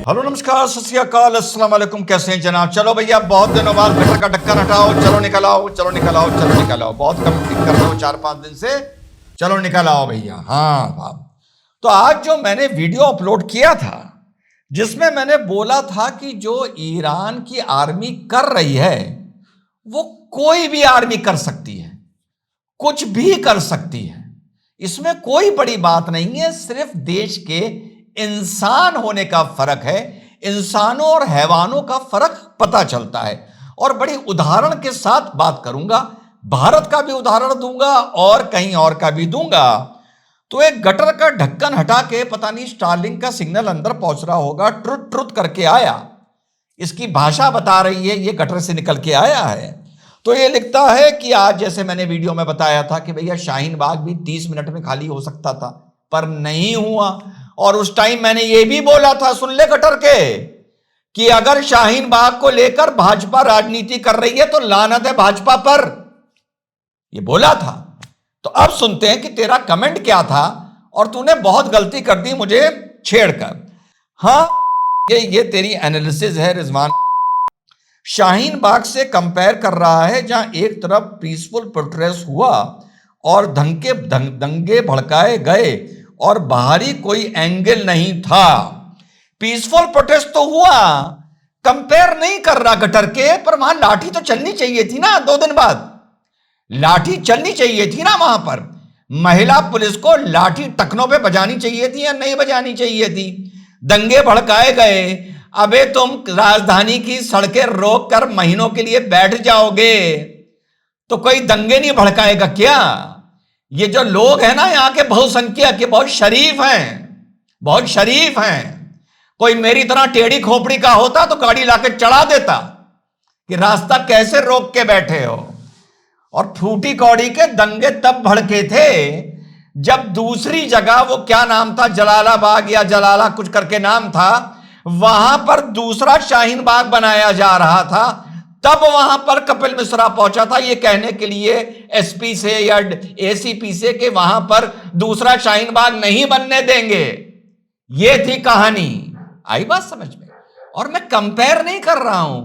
Hello नमस्कार सत श्री अकाल अस्सलाम वालेकुम। कैसे हैं जनाब? चलो भैया बहुत दिनों बाद गटर का ढक्कन हटाओ, चलो निकल आओ, चलो निकल आओ, चलो निकल आओ। बहुत कम कर रहे हो 4-5 दिन से, चलो निकल आओ भैया। हाँ बाप। तो आज जो मैंने वीडियो अपलोड किया था जिसमें मैंने बोला था कि जो ईरान की आर्मी कर रही है वो कोई भी आर्मी कर सकती है, कुछ भी कर सकती है, इसमें कोई बड़ी बात नहीं है। सिर्फ देश के इंसान होने का फर्क है, इंसानों और हैवानों का फर्क पता चलता है। और बड़ी उदाहरण के साथ बात करूंगा, भारत का भी उदाहरण दूंगा और कहीं और का भी दूंगा। तो एक गटर का ढक्कन हटा के, पता नहीं स्टारलिंक का सिग्नल अंदर पहुंच रहा होगा, ट्रुथ ट्रुथ करके आया। इसकी भाषा बता रही है ये गटर से निकल के आया है। तो ये लिखता है कि आज, जैसे मैंने वीडियो में बताया था कि भैया शाहीन बाग भी 30 मिनट में खाली हो सकता था, पर नहीं हुआ। और उस टाइम मैंने ये भी बोला था, सुन ले गटर के, कि अगर शाहीन बाग को लेकर भाजपा राजनीति कर रही है तो लानत है भाजपा पर, ये बोला था। तो अब सुनते हैं कि तेरा कमेंट क्या था और तूने बहुत गलती कर दी मुझे छेड़कर। हाँ, ये तेरी एनालिसिस है रिजवान। शाहीन बाग से कंपेयर कर रहा है जहां एक तरफ पीसफुल प्रोटेस्ट हुआ और दंगे भड़काए गए और बाहरी कोई एंगल नहीं था। पीसफुल प्रोटेस्ट तो हुआ, कंपेयर नहीं कर रहा गटर के, पर वहां लाठी तो चलनी चाहिए थी ना। 2 दिन बाद लाठी चलनी चाहिए थी ना वहां पर। महिला पुलिस को लाठी टखनों पे बजानी चाहिए थी या नहीं बजानी चाहिए थी? दंगे भड़काए गए, अबे तुम राजधानी की सड़कें रोक कर महीनों के लिए बैठ जाओगे तो कोई दंगे नहीं भड़काएगा क्या? ये जो लोग हैं ना यहाँ के बहुसंख्यक, ये बहुत शरीफ हैं, बहुत शरीफ हैं। कोई मेरी तरह टेढ़ी खोपड़ी का होता तो गाड़ी लाके चढ़ा देता कि रास्ता कैसे रोक के बैठे हो। और फूटी कौड़ी के दंगे तब भड़के थे जब दूसरी जगह, वो क्या नाम था, जलालाबाग या जलाला कुछ करके नाम था, वहां पर दूसरा शाहीन बाग बनाया जा रहा था। तब वहां पर कपिल मिश्रा पहुंचा था ये कहने के लिए एसपी से या एसीपी से कि वहां पर दूसरा शाहीन बाग नहीं बनने देंगे। ये थी कहानी। आई बात समझ में? और मैं कंपेयर नहीं कर रहा हूं।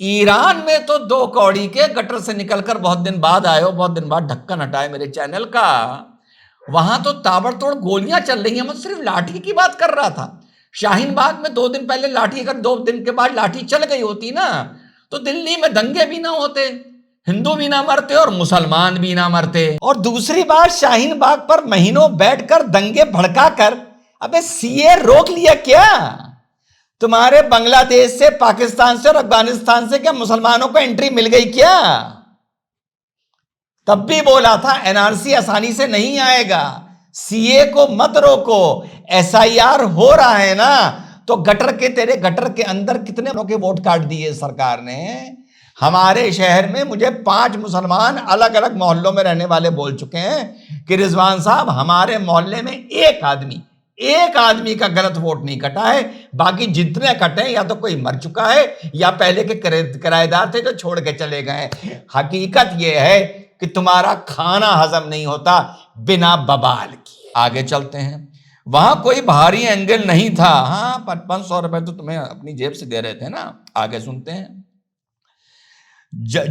ईरान में तो 2 कौड़ी के गटर से निकलकर बहुत दिन बाद आए हो, बहुत दिन बाद ढक्कन हटाए मेरे चैनल का, वहां तो ताबड़तोड़ गोलियां चल रही हैं। मैं सिर्फ लाठी की बात कर रहा था। शाहीन बाग में 2 दिन पहले लाठी, अगर 2 दिन के बाद लाठी चल गई होती ना तो दिल्ली में दंगे भी ना होते, हिंदू भी ना मरते और मुसलमान भी ना मरते। और दूसरी बात, शाहीन बाग पर महीनों बैठकर दंगे भड़काकर, अबे सीए रोक लिया क्या? तुम्हारे बांग्लादेश से, पाकिस्तान से और अफगानिस्तान से क्या मुसलमानों को एंट्री मिल गई क्या? तब भी बोला था एनआरसी आसानी से नहीं आएगा, सीए को मत रोको। एसआईआर हो रहा है ना, तो गटर के, तेरे गटर के अंदर कितने लोगों के वोट काट दिए सरकार ने? हमारे शहर में मुझे 5 मुसलमान अलग अलग मोहल्लों में रहने वाले बोल चुके हैं कि रिजवान साहब, हमारे मोहल्ले में एक आदमी का गलत वोट नहीं कटा है, बाकी जितने कटे या तो कोई मर चुका है या पहले के किराएदार थे जो छोड़ के चले गए। हकीकत यह है कि तुम्हारा खाना हजम नहीं होता बिना बवाल किए। आगे चलते हैं। वहां कोई भारी एंगल नहीं था। हाँ, 500 रुपए तो तुम्हें अपनी जेब से दे रहे थे ना। आगे सुनते हैं।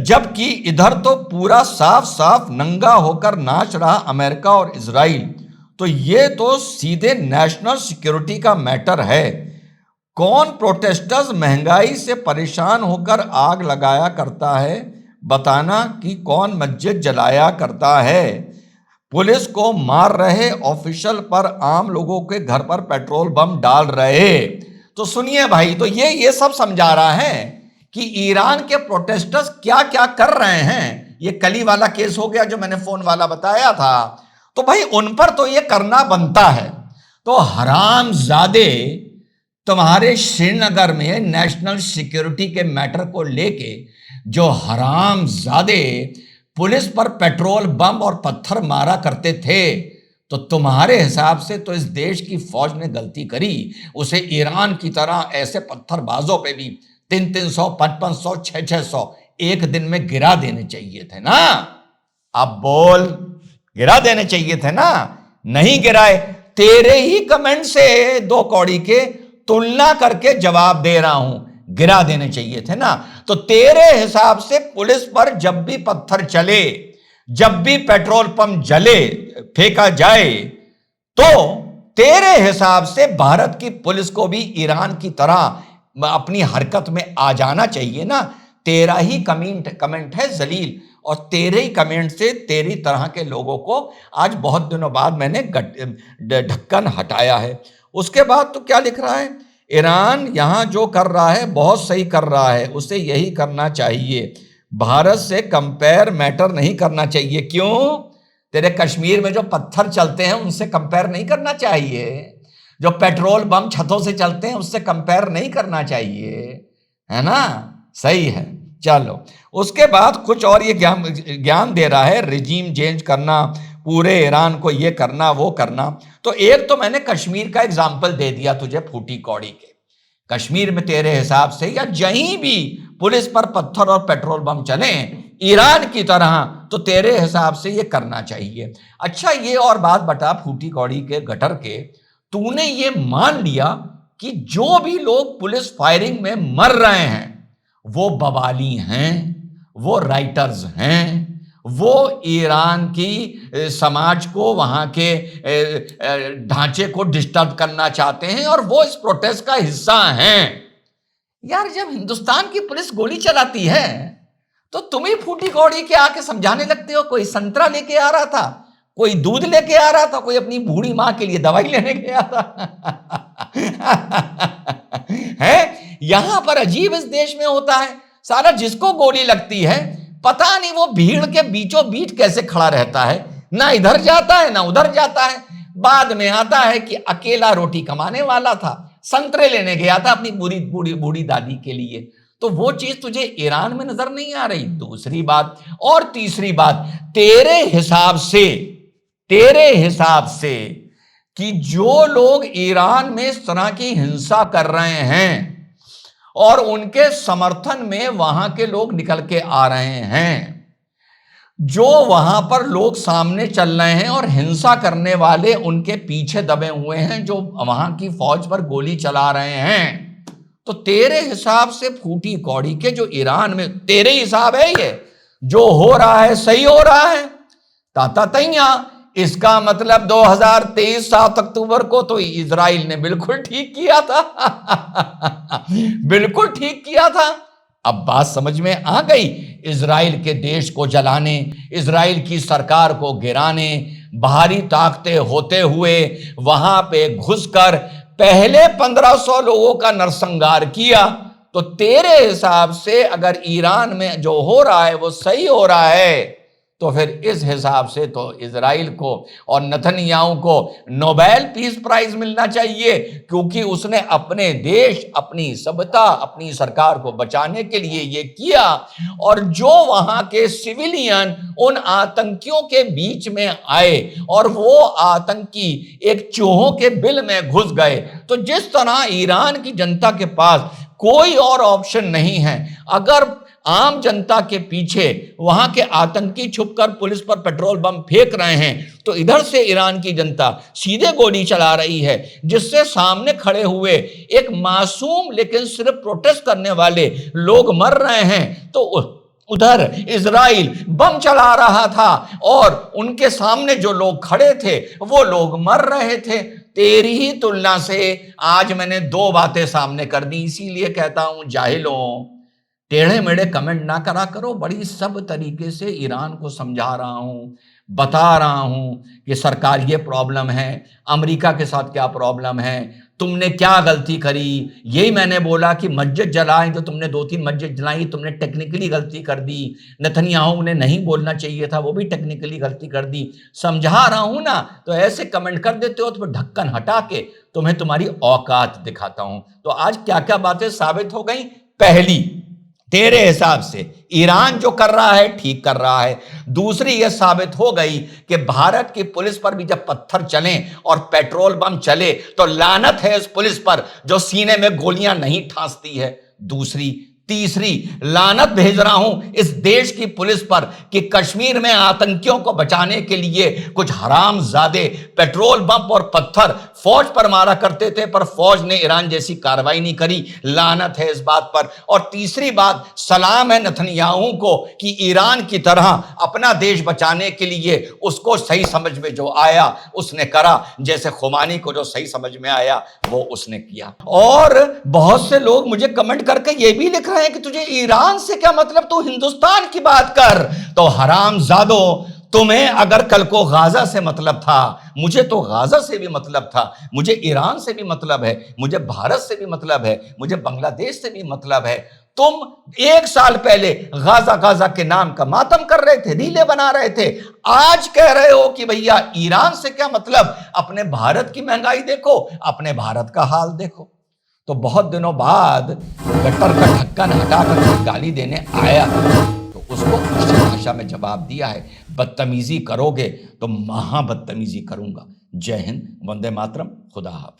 जबकि इधर तो पूरा साफ साफ नंगा होकर नाच रहा अमेरिका और इजराइल। तो ये तो सीधे नेशनल सिक्योरिटी का मैटर है। कौन प्रोटेस्टर्स महंगाई से परेशान होकर आग लगाया करता है, बताना कि कौन मस्जिद जलाया करता है। पुलिस को मार रहे ऑफिशियल पर आम लोगों के घर पर पेट्रोल बम डाल रहे। तो सुनिए भाई, तो ये सब समझा रहा है कि ईरान के प्रोटेस्टर्स क्या क्या कर रहे हैं। ये कली वाला केस हो गया जो मैंने फोन वाला बताया था, तो भाई उन पर तो ये करना बनता है। तो हरामजादे, तुम्हारे श्रीनगर में नेशनल सिक्योरिटी के मैटर को लेके जो हरामजादे पुलिस पर पेट्रोल बम और पत्थर मारा करते थे, तो तुम्हारे हिसाब से तो इस देश की फौज ने गलती करी। उसे ईरान की तरह ऐसे पत्थरबाजों पे भी 300, 500, 600 एक दिन में गिरा देने चाहिए थे ना। अब बोल, गिरा देने चाहिए थे ना, नहीं गिराए। तेरे ही कमेंट से 2 कौड़ी के तुलना करके जवाब दे रहा हूं, गिरा देने चाहिए थे ना। तो तेरे हिसाब से पुलिस पर जब भी पत्थर चले, जब भी पेट्रोल पंप जले, फेंका जाए, तो तेरे हिसाब से भारत की पुलिस को भी ईरान की तरह अपनी हरकत में आ जाना चाहिए ना। तेरा ही कमेंट है जलील, और तेरे ही कमेंट से तेरी तरह के लोगों को आज बहुत दिनों बाद मैंने ढक्कन हटाया है। उसके बाद तो क्या लिख रहा है, ईरान यहां जो कर रहा है बहुत सही कर रहा है, उसे यही करना चाहिए, भारत से कंपेयर मैटर नहीं करना चाहिए। क्यों? तेरे कश्मीर में जो पत्थर चलते हैं उनसे कंपेयर नहीं करना चाहिए, जो पेट्रोल बम छतों से चलते हैं उससे कंपेयर नहीं करना चाहिए, है ना? सही है। चलो उसके बाद कुछ और ये ज्ञान दे रहा है, रिजीम चेंज करना, पूरे ईरान को ये करना वो करना। तो एक तो मैंने कश्मीर का एग्जाम्पल दे दिया तुझे फूटी कौड़ी के। कश्मीर में तेरे हिसाब से या जहीं भी पुलिस पर पत्थर और पेट्रोल बम चले ईरान की तरह, तो तेरे हिसाब से ये करना चाहिए। अच्छा ये और बात बता फूटी कौड़ी के गटर के, तूने ये मान लिया कि जो भी लोग पुलिस फायरिंग में मर रहे हैं वो बवाली हैं, वो राइटर्स हैं, वो ईरान की समाज को, वहां के ढांचे को डिस्टर्ब करना चाहते हैं और वो इस प्रोटेस्ट का हिस्सा हैं। यार जब हिंदुस्तान की पुलिस गोली चलाती है तो तुम ही फूटी कौड़ी के आके समझाने लगते हो। कोई संतरा लेके आ रहा था, कोई दूध लेके आ रहा था, कोई अपनी बूढ़ी मां के लिए दवाई लेने गया था। है यहां पर अजीब इस देश में होता है, सारा जिसको गोली लगती है पता नहीं वो भीड़ के बीचों बीच कैसे खड़ा रहता है, ना इधर जाता है ना उधर जाता है। बाद में आता है कि अकेला रोटी कमाने वाला था, संतरे लेने गया था अपनी बूढ़ी बूढ़ी बूढ़ी दादी के लिए। तो वो चीज तुझे ईरान में नजर नहीं आ रही। दूसरी बात और तीसरी बात, तेरे हिसाब से कि जो लोग ईरान में इस तरह की हिंसा कर रहे हैं और उनके समर्थन में वहां के लोग निकल के आ रहे हैं, जो वहां पर लोग सामने चल रहे हैं और हिंसा करने वाले उनके पीछे दबे हुए हैं, जो वहां की फौज पर गोली चला रहे हैं, तो तेरे हिसाब से फूटी कौड़ी के जो ईरान में, तेरे हिसाब है ये जो हो रहा है सही हो रहा है ताता तैया। इसका मतलब 2023 7 अक्टूबर को तो इजराइल ने बिल्कुल ठीक किया था। बिल्कुल ठीक किया था। अब बात समझ में आ गई। इजराइल के देश को जलाने, इजराइल की सरकार को गिराने, बाहरी ताकतें होते हुए वहां पे घुसकर पहले 1500 लोगों का नरसंहार किया। तो तेरे हिसाब से अगर ईरान में जो हो रहा है वो सही हो रहा है, तो फिर इस हिसाब से तो इजराइल को और नेतन्याहू को नोबेल पीस प्राइज मिलना चाहिए, क्योंकि उसने अपने देश, अपनी सभ्यता, अपनी सरकार को बचाने के लिए ये किया। और जो वहां के सिविलियन उन आतंकियों के बीच में आए और वो आतंकी एक चूहों के बिल में घुस गए, तो जिस तरह ईरान की जनता के पास कोई और ऑप्शन नहीं है, अगर आम जनता के पीछे वहां के आतंकी छुपकर पुलिस पर पेट्रोल बम फेंक रहे हैं, तो इधर से ईरान की जनता सीधे गोली चला रही है, जिससे सामने खड़े हुए एक मासूम लेकिन सिर्फ प्रोटेस्ट करने वाले लोग मर रहे हैं, तो उधर इजराइल बम चला रहा था और उनके सामने जो लोग खड़े थे वो लोग मर रहे थे। तेरी ही तुलना से आज मैंने दो बातें सामने कर दी। इसीलिए कहता हूं जाहिलों, टेढ़े मेढ़े कमेंट ना करा करो। बड़ी सब तरीके से ईरान को समझा रहा हूं, बता रहा हूं कि सरकार ये प्रॉब्लम है, अमेरिका के साथ क्या प्रॉब्लम है, तुमने क्या गलती करी। यही मैंने बोला कि मस्जिद जलाएं, जो तुमने 2-3 मस्जिद जलाई तुमने टेक्निकली गलती कर दी। नेतन्याहू ने नहीं बोलना चाहिए था, वो भी टेक्निकली गलती कर दी। समझा रहा हूं ना, तो ऐसे कमेंट कर देते हो तो फिर ढक्कन हटा के तुम्हें तुम्हारी औकात दिखाता हूं। तो आज क्या क्या बातें साबित हो गई। पहली, तेरे हिसाब से ईरान जो कर रहा है ठीक कर रहा है। दूसरी यह साबित हो गई कि भारत की पुलिस पर भी जब पत्थर चले और पेट्रोल बम चले तो लानत है उस पुलिस पर जो सीने में गोलियां नहीं ठांसती है। दूसरी, तीसरी, लानत भेज रहा हूं इस देश की पुलिस पर कि कश्मीर में आतंकियों को बचाने के लिए कुछ हरामजादे पेट्रोल बम और पत्थर फौज पर मारा करते थे, पर फौज ने ईरान जैसी कार्रवाई नहीं करी। लानत है इस बात पर। और तीसरी बात, सलाम है नेतन्याहू को कि ईरान की तरह अपना देश बचाने के लिए उसको सही समझ में जो आया उसने करा, जैसे खुमानी को जो सही समझ में आया वो उसने किया। और बहुत से लोग मुझे कमेंट करके ये भी लिख रहे हैं कि तुझे ईरान से क्या मतलब, तू हिंदुस्तान की बात कर। तो हरामजादो, तुम्हें अगर कल को गाजा से मतलब था, मुझे तो गाजा से भी मतलब था, मुझे ईरान से भी मतलब है, मुझे भारत से भी मतलब है, मुझे बांग्लादेश से भी मतलब है। तुम 1 साल पहले गाजा गाजा के नाम का मातम कर रहे थे, रीले बना रहे थे, आज कह रहे हो कि भैया ईरान से क्या मतलब। अपने भारत की महंगाई देखो, अपने भारत का हाल देखो। तो बहुत दिनों बाद गटर का ढक्कन हटाकर गाली देने आया तो उसको अच्छी भाषा में जवाब दिया है। बदतमीजी करोगे तो महा बदतमीजी करूंगा। जय हिंद, वंदे मातरम, खुदा हाफिज।